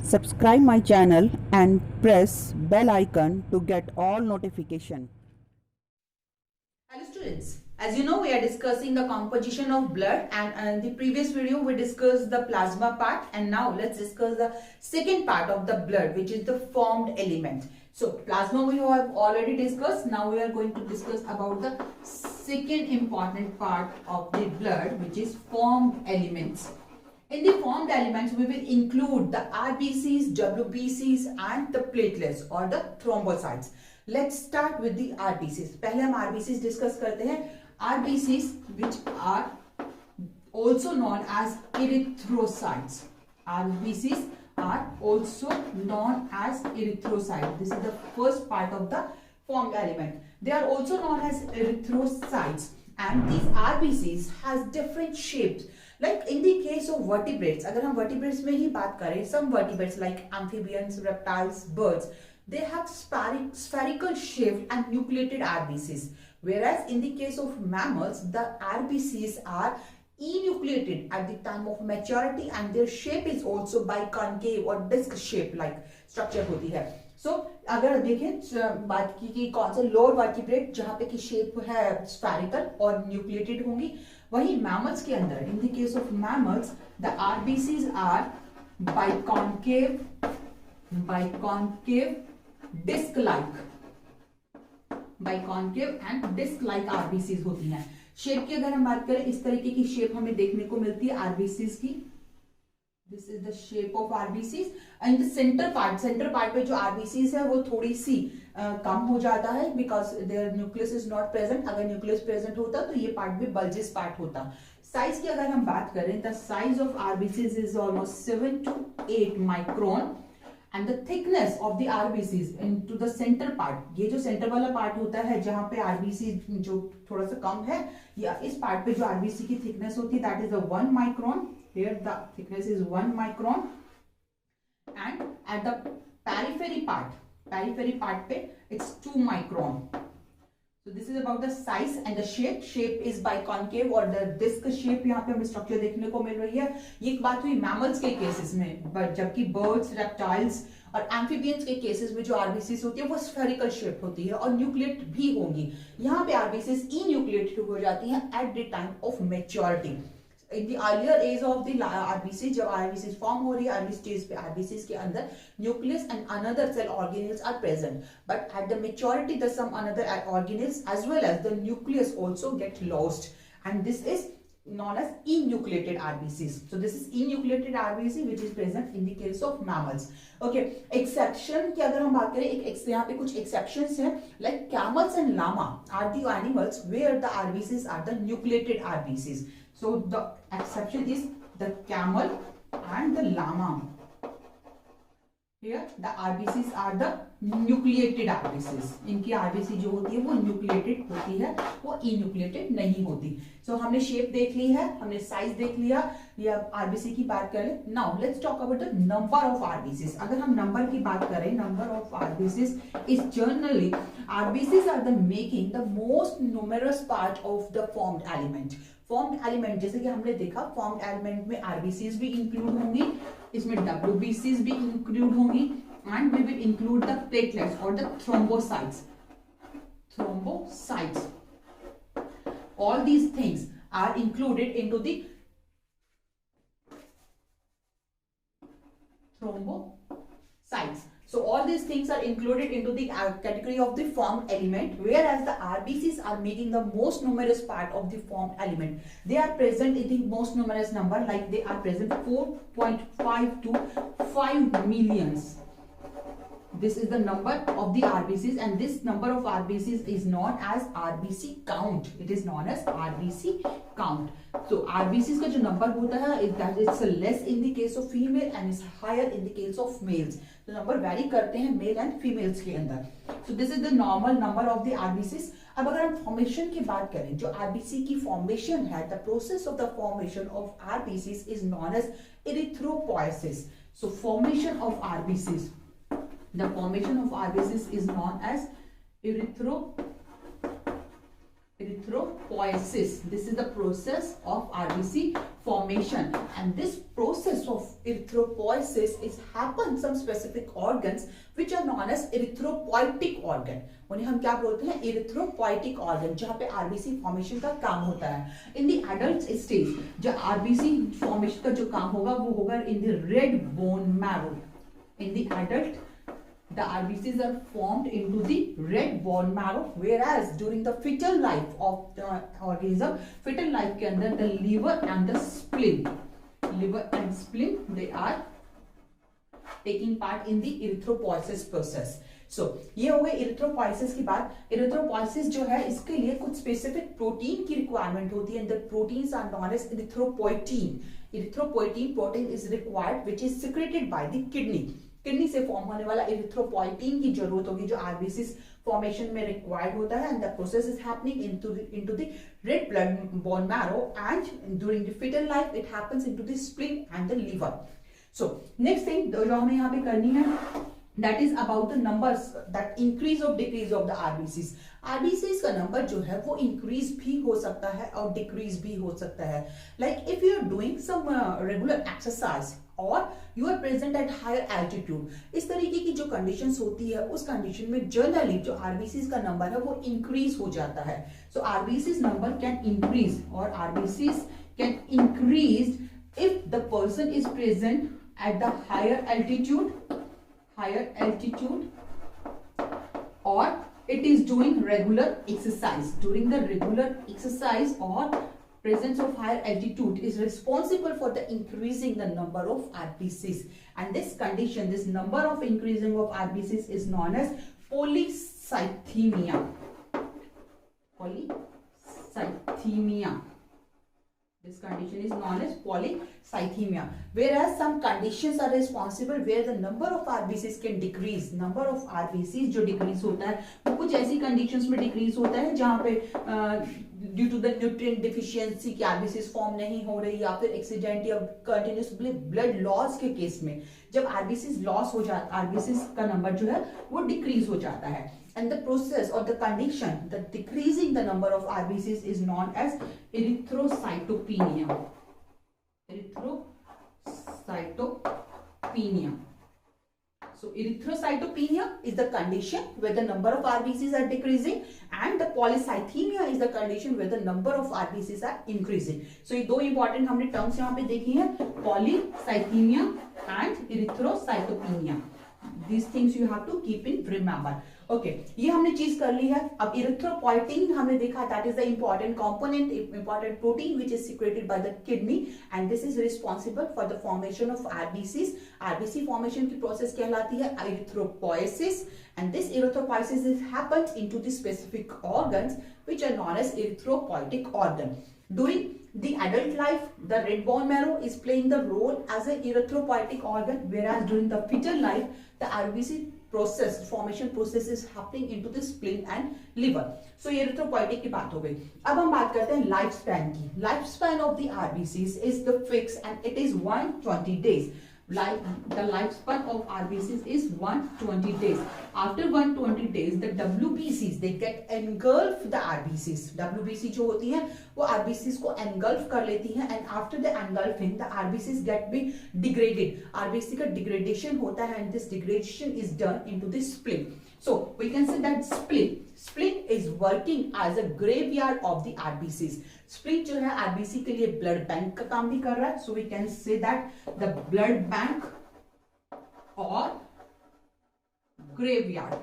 Subscribe my channel and press bell icon to get all notification. Hello students, as you know we are discussing the composition of blood and in the previous video we discussed the plasma part and now let's discuss the second part of the blood which is the formed element. So plasma we have already discussed, now we are going to discuss about the second important part of the blood which is formed elements. In the formed elements, we will include the RBCs, WBCs and the platelets or the thrombocytes. Let's start with the RBCs. पहले हम RBCs discuss करते हैं. RBCs which are also known as erythrocytes. RBCs are also known as erythrocytes. This is the first part of the formed element. They are also known as erythrocytes and these RBCs has different shapes. Like in the case of vertebrates, अगर हम vertebrates में ही बात करें, some vertebrates like amphibians, reptiles, birds, they have spherical shaped and nucleated RBCs. Whereas in the case of mammals, the RBCs are enucleated at the time of maturity and their shape is also biconcave or disc shape like structure होती है. So अगर देखें बात की कि कौन सा lower vertebrate जहां पे की शेप है स्फेरिकल और न्यूक्लिएटेड होंगी, वही मैमल्स के अंदर in the case of mammals the RBCs are biconcave disc and disc like RBCs होती हैं. शेप की अगर हम बात करें, इस तरीके की शेप हमें देखने को मिलती है आरबीसीज की. This is the shape of RBCs and the centre part पे जो आरबीसीज है वो थोड़ी सी कम हो जाता है because their nucleus is not present. अगर न्यूक्लियस प्रेजेंट होता तो ये पार्ट भी बल्जिस पार्ट होता. साइज की अगर हम बात करें, the size of RBCs is almost 7 to 8 micron and the thickness of the RBCs into the centre part, ये जो सेंटर वाला पार्ट होता है जहां पे आरबीसी जो थोड़ा सा कम है, या इस पार्ट पे जो आरबीसी की थिकनेस होती है that is the 1 micron. Here the thickness is 1 micron and at the periphery part पे it's 2 micron. So this is about the size and the shape. Shape is biconcave और the disc shape यहाँ पे हमें structure देखने को मिल रही है. ये एक बात हुई mammals के cases में, but जबकि birds, reptiles और amphibians के cases में जो RBCs होती है वो spherical shape होती है और nucleate भी होंगी. यहाँ पे RBCs enucleated हो जाती हैं at the time of maturity. In the earlier age of the RBC, जब RBCs फॉर्म हो रही है, अर्ली स्टेज पे RBCs के अंदर nucleus and another cell organelles are present, but at the maturity the some another organelles as well as the nucleus also get lost and this is known as enucleated RBCs. So this is enucleated RBC which is present in the case of mammals. Okay, exception की अगर हम बात करें, एक यहाँ पे कुछ exceptions हैं, like camels and llama are the animals where the RBCs are the nucleated RBCs. So the exception is the camel and the llama. Here the RBCs are the nucleated RBCs. इनकी RBC जो होती है वो nucleated होती है, वो enucleated नहीं होती. So हमने shape देख ली है, हमने size देख लिया, या RBC की बात करें. Now let's talk about the number of RBCs. अगर हम number की बात करें, number of RBCs is generally RBCs are the making the most numerous part of the formed element. Formed element जैसे कि हमने देखा, फॉर्म्ड एलिमेंट में आरबीसीज भी इंक्लूड होंगी, इसमें डब्ल्यूबीसीज भी इंक्लूड होंगी and we will include the platelets और the thrombocytes. All these things are included into the thrombocytes. So all these things are included into the category of the formed element, whereas the RBCs are making the most numerous part of the formed element. They are present in the most numerous number, like they are present 4.5 to 5 millions. This is the number of the RBCs and this number of RBCs is known as RBC count. It is known as RBC count. So RBCs का जो number होता है that is less in the case of female and is higher in the case of males. तो number vary करते हैं male and females के अंदर. So this is the normal number of the RBCs. अब अगर हम formation की बात करें, जो RBC की formation है, the process of the formation of RBCs is known as erythropoiesis. So formation of RBCs. The formation of RBCs is known as erythropoiesis. erythropoiesis. This is the process of RBC formation, and this process of erythropoiesis is happens some specific organs which are known as erythropoietic organ. उन्हें हम क्या बोलते हैं? erythropoietic organ, जहाँ पे RBC formation का काम होता है. In the adult stage, जो RBC formation का जो काम होगा वो होगा in the red bone marrow. In the adult, the RBCs are formed into the red bone marrow, whereas during the fetal life of the organism, fetal life के अंदर the liver and the spleen, they are taking part in the erythropoiesis process. So ये हो गए erythropoiesis की बात. erythropoiesis जो है इसके लिए कुछ specific protein की requirement होती है, and the proteins are known as erythropoietin. Erythropoietin protein is required which is secreted by the kidney. Kidney से फॉर्म होने वाला इरिथ्रोपोइटीन की जरूरत होगी जो आरबीसी फॉर्मेशन में रिक्वायर्ड होता है, and the process is happening into the red blood bone marrow, and during the fetal life it happens into the spleen and the liver. So next thing जो हमें यहाँ पे करनी है, that is about the numbers, that increase or decrease of the RBCs. RBCs का number जो है वो increase भी हो सकता है और decrease भी हो सकता है. Like if you are doing some regular exercise or you are present at higher altitude, इस तरीके की जो conditions होती है उस condition में generally जो RBCs का नंबर है वो increase हो जाता है. So RBCs number can increase or RBCs can increase if the person is present at the higher altitude or it is doing regular exercise. During the regular exercise or presence of higher altitude is responsible for the increasing the number of RBCs, and this condition, this number of increasing of RBCs is known as polycythemia. This condition is known as polycythemia, whereas some conditions are responsible where the number of RBCs can decrease. Number of RBCs जो decrease होता है वो कुछ ऐसी conditions में decrease होता है जहाँ पे due to the nutrient deficiency की RBCs form नहीं हो रही, या फिर accident या continuous blood loss के केस में जब RBCs loss हो जाता, RBCs का number जो है वो decrease हो जाता है. And the process or the condition, the decreasing the number of RBCs is known as erythrocytopenia. So erythrocytopenia is the condition where the number of RBCs are decreasing, and the polycythemia is the condition where the number of RBCs are increasing. So ये दो important हमने terms यहाँ पे देखी हैं, polycythemia and erythrocytopenia. These things you have to keep in remember. Okay ये हमने चीज कर ली है. अब इरिथ्रोपोइटीन हमने देखा, that is the important component, important protein which is secreted by the kidney, and this is responsible for the formation of RBCs. RBC formation की process कहलाती है erythropoiesis, and this erythropoiesis is happens into the specific organs which are known as erythropoietic organ. During the adult life, the red bone marrow is playing the role as an erythropoietic organ, whereas during the fetal life, the RBC process, formation process is happening into the spleen and liver. So erythropoietic की बात हो गई. अब हम बात करते हैं life span की. Life span of the RBCs is the fixed and it is 120 days. The lifespan of RBCs is 120 days. After 120 days, the WBCs they get engulf the RBCs. WBC जो होती है वो RBCs को engulf कर लेती है, and after the engulfing, the RBCs get be degraded. RBC का degradation होता है, and this degradation is done into the spleen. So we can say that spleen is working as a graveyard of the RBCs. Spleen जो है RBC के लिए blood bank का काम भी कर रहा है. So we can say that the blood bank or graveyard,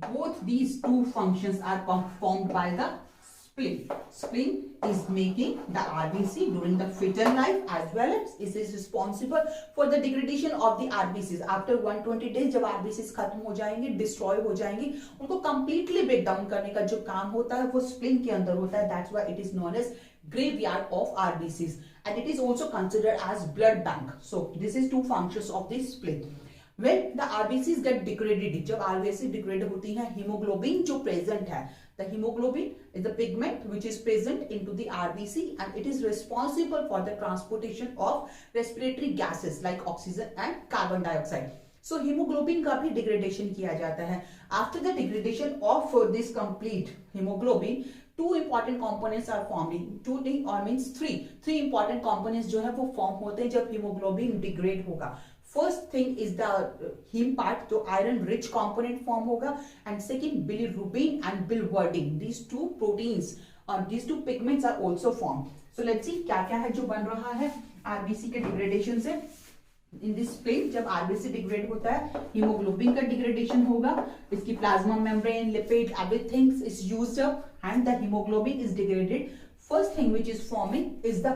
both these two functions are performed by the spleen. Spleen is making the RBC during the fetal life, as well as it is responsible for the degradation of the RBCs. After 120 days जब RBCs खत्म हो जाएंगे, destroy हो जाएंगी, उनको completely break down करने का जो काम होता है वो spleen के अंदर होता है. That's why it is known as graveyard of RBCs, and it is also considered as blood bank. So this is two functions of the spleen. When the RBCs get degraded, जब RBC degrade होती है, hemoglobin जो present है, the hemoglobin is the pigment which is present into the RBC, and it is responsible for the transportation of respiratory gases like oxygen and carbon dioxide. So haemoglobin का भी degradation किया जाता है. After the degradation of this complete haemoglobin, two important components are forming. Two और means three important components जो है वो form होते हैं जब हीमोग्लोबिन डिग्रेड होगा. First thing is the heme part, जो आयरन रिच कंपोनेंट फॉर्म होगा, and second bilirubin and biliverdin. These two proteins और these two pigments are also formed. So let's see क्या क्या है जो बन रहा है आरबीसी के डिग्रेडेशन से. इन दिस प्लेन जब आरबीसी डिग्रेड होता है, हीमोग्लोबिन का डिग्रेडेशन होगा, इसकी plasma membrane, lipid, everything is used up and the haemoglobin is degraded. First thing which is forming is the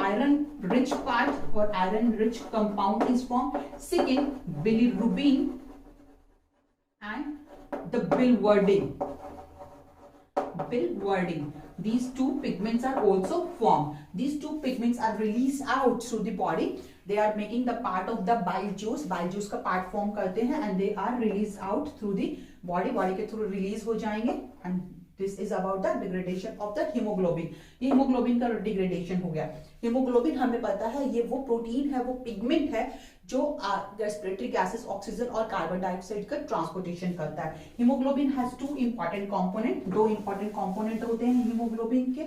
iron rich part or iron rich compound is formed. Second, bilirubin and the biliverdin. These two pigments are also formed. These two pigments are released out through the body. They are making the part of the bile juice. Bile juice का part form करते हैं and they are released out through the body. Body के through release हो जाएंगे and this is about the degradation of the hemoglobin. ये hemoglobin का degradation हो गया. hemoglobin हमें पता है ये वो प्रोटीन है, वो पिगमेंट है जो रेस्पिरेटरी गैसेस, ऑक्सीजन और कार्बन डाइऑक्साइड का ट्रांसपोर्टेशन करता है. Haemoglobin has two important component, दो इंपॉर्टेंट कंपोनेंट होते हैं हीमोग्लोबिन के.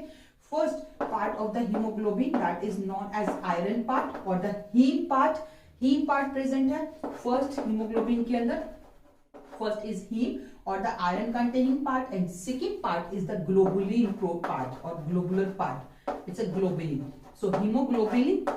First part of the haemoglobin that is known as iron part और the heme part. Heme part present है फर्स्ट हीमोग्लोबिन के अंदर. First is heme or the iron containing part, and second part is the globulin part or globular part. It's a globulin. So hemoglobin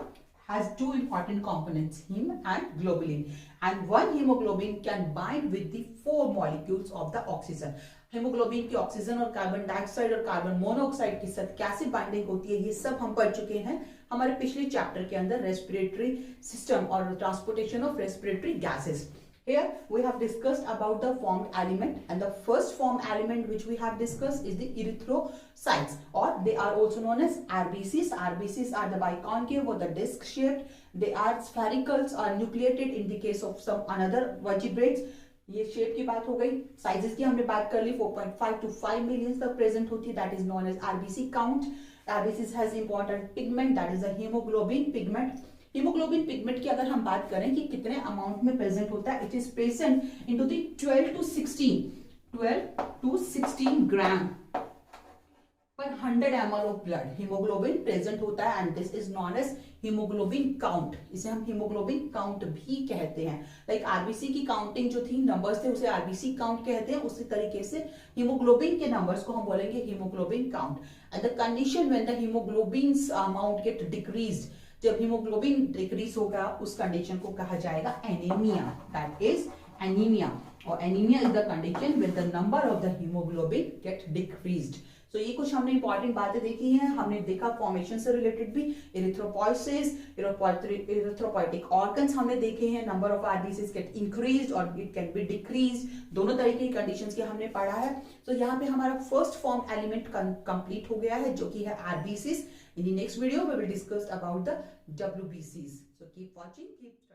has two important components, heme and globulin, and one hemoglobin can bind with the 4 molecules of the oxygen. Haemoglobin की oxygen और carbon dioxide और carbon monoxide के साथ कैसे binding होती है ये सब हम पढ़ चुके हैं हमारे पिछले चैप्टर के अंदर, रेस्पिरेटरी सिस्टम और transportation of respiratory gases. Here we have discussed about the formed element, and the first formed element which we have discussed is the erythrocytes, or they are also known as RBCs. RBCs are the biconcave or the disc shaped. They are sphericals or nucleated in the case of some another vertebrates. ये shape की बात हो गई. Sizes की हमने बात कर ली, 4.5 to 5 मिलियन तक प्रेजेंट होती है. That is known as RBC count. RBCs has important pigment, that is a hemoglobin pigment. Haemoglobin pigment की अगर हम बात करें कि कितने अमाउंट में प्रेजेंट होता है, it is present into the 12 to 16 gram per 100 ml of blood. Haemoglobin present होता है and this is known as haemoglobin count. इसे हम हीमोग्लोबिन काउंट भी कहते हैं. लाइक आरबीसी की काउंटिंग जो थी, नंबर्स थे, उसे आरबीसी काउंट कहते हैं. उसी तरीके से हीमोग्लोबिन के नंबर्स को हम बोलेंगे haemoglobin count. And the condition when the haemoglobin amount get decreased, जब हीमोग्लोबिन डिक्रीज होगा उस कंडीशन को कहा जाएगा एनीमिया. दैट इज एनीमिया, और anaemia is the condition when the number of the haemoglobin get decreased. So ये कुछ हमने इंपॉर्टेंट बातें देखी हैं. हमने देखा फॉर्मेशन से रिलेटेड भी, इरिथ्रोपोइसिस, इरिथ्रोपोइटिक ऑर्गन्स हमने देखे हैं. Number of RBCs get increased और इट कैन बी डिक्रीज. दोनों तरीके की कंडीशंस के हमने पढ़ा है. तो यहाँ पे हमारा फर्स्ट फॉर्म एलिमेंट कंप्लीट हो गया है जो कि है RBCs. In the next video, we will discuss about the WBCs. So keep watching, keep